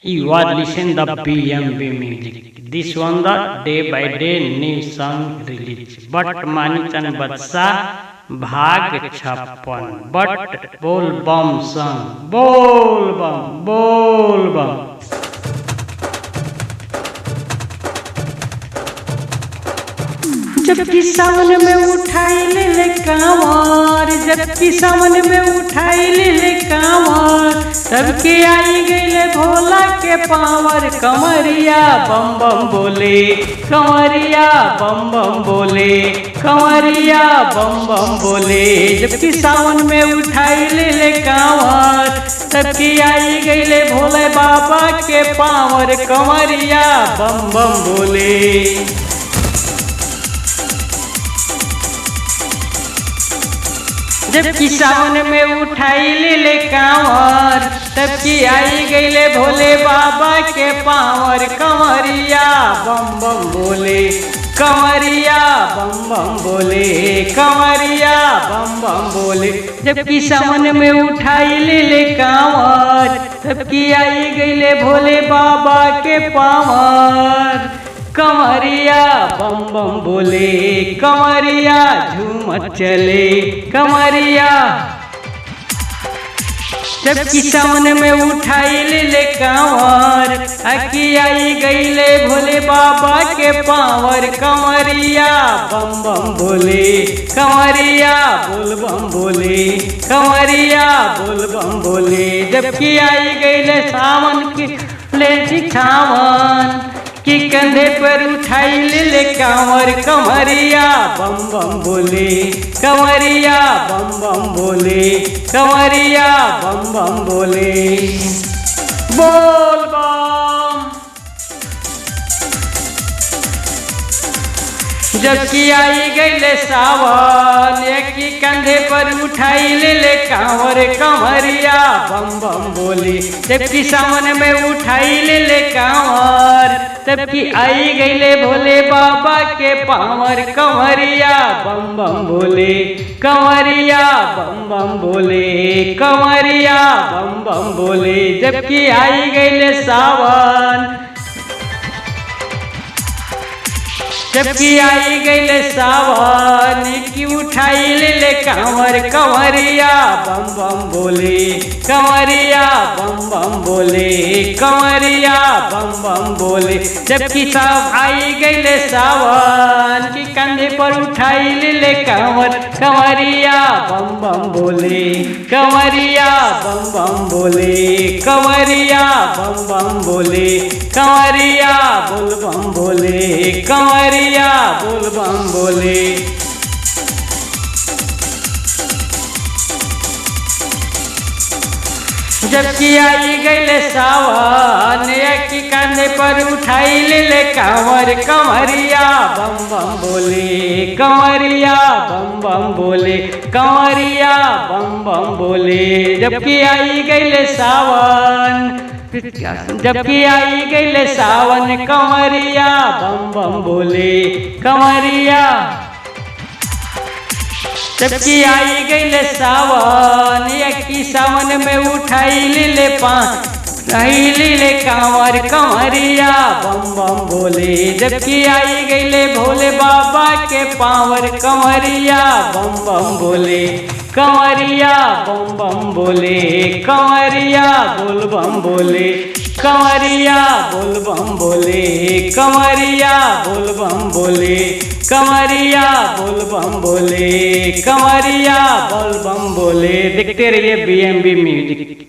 You are listening the BMB music. This one the day by day new song release. But Manichan Batsa भाग 56 बट बोल बम संग बोल बम जबकि सावन में उठाई ले कांवर, जबकि सावन में उठाई ले कांवर, सबके आई गईले भोला के पावर। कमरिया बम बम बोले, कमरिया बम बम बोले, कमरिया बम बम बोले। जबकि सावन में उठाई ले कांवर, सबकी आई गईले भोले बाबा के पावर। कमरिया बम बम बोले। जबकि सावन में उठाई ले कांवर, तबकी आई गईले भोले बाबा के पावर। कमरिया बम बम बोले, कमरिया बम बम बोले, कमरिया बम बम बोले। जबकि सावन में उठाई ले कांवर, तबकी आई गईले भोले बाबा के पावर। कमरिया बम बम बोले, कमरिया झूमत चले, कमरिया। जबकि सावन में उठाई ले कांवर, अकी आई गईले भोले बाबा के पावर। कमरिया बम बम बोले, कमरिया बोल बम बोले, कमरिया बोल बम बोले। जबकि आई गईले सावन के ले छावन, कि कंधे पर उठाई ले कांवर। कमरिया बम बम बोले, कमरिया बम बम बोले, कमरिया बम बम बोले। बोल बम। जबकि आई गईले सावन, एक कंधे पर उठाई ले कांवर। कमरिया बम बम बोली। जबकि सावन में उठाई ले कांवर, तबकी आई गईले भोले बाबा के पावर। कमरिया बम बम बोले, कमरिया बम बम बोले, कमरिया बम बम बोले। जबकि आई गईले सावन, जबकि आई गईले सावन, की उठाई ले कांवर। कमरिया बम बम बोले, कमरिया बम बम बोले, कमरिया बम बम बोले। जबकि सब आई गईले सावन, की कंधे पर उठाई ले कांवर। कमरिया बम बम बोले, कमरिया बम बम बोले, कमरिया बम बम बोले, कमरिया बोल बम बोले, कमरिया बोल बम बोले। जबकि आई गईले सावन, एक कंधे पर उठाई ले कांवर। कमरिया बम बम बोले, कमरिया बम बम बोले, कमरिया बम बम बोले। जबकि आई गईले सावन, जबकि आई गईले सावन, कमरिया बम बम बोले, कमरिया। जबकि आई गईले सावन, एक सावन में उठाई ले ले कांवर। कमरिया बम बम बोले। जबकि आई गईले भोले बाबा के पावर। कमरिया बम बम बोले, कमरिया बम बम बोले, कमरिया बोल बम बोले, कमरिया बोल बम बोले, कमरिया बोल बम बोले, कमरिया बोल बम बोले, कमरिया बोल बम बोले। देखते रहिए BMB म्यूजिक।